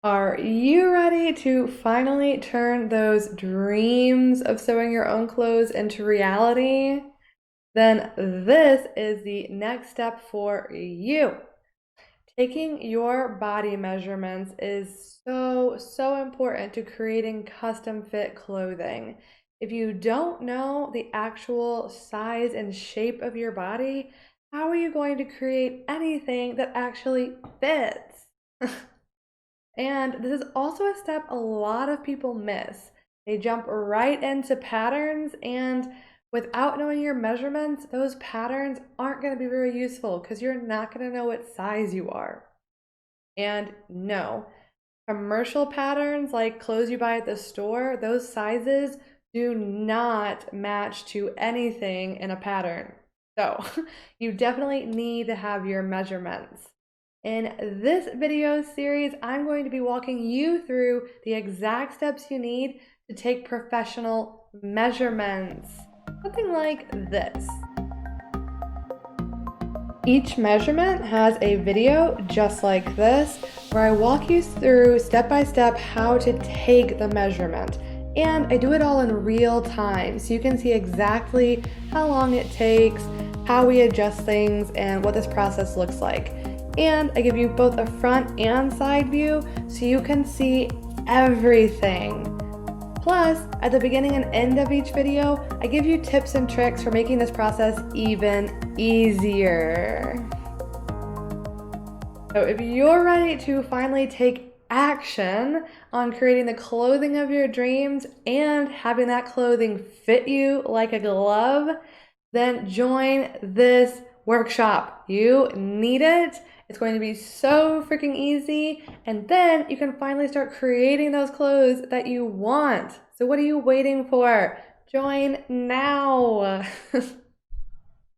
Are you ready to finally turn those dreams of sewing your own clothes into reality? Then this is the next step for you. Taking your body measurements is so important to creating custom fit clothing. If you don't know the actual size and shape of your body, how are you going to create anything that actually fits? And this is also a step a lot of people miss. They jump right into patterns, and without knowing your measurements, those patterns aren't going to be very useful because you're not going to know what size you are. And no, commercial patterns like clothes you buy at the store, those sizes do not match to anything in a pattern. So you definitely need to have your measurements. In this video series, I'm going to be walking you through the exact steps you need to take professional measurements. Something like this. Each measurement has a video just like this, where I walk you through step by step how to take the measurement. And I do it all in real time, so you can see exactly how long it takes, how we adjust things, and what this process looks like. And I give you both a front and side view, so you can see everything. Plus, at the beginning and end of each video, I give you tips and tricks for making this process even easier. So if you're ready to finally take action on creating the clothing of your dreams and having that clothing fit you like a glove, then join this workshop. You need it. It's going to be so freaking easy. And then you can finally start creating those clothes that you want. So what are you waiting for? Join now.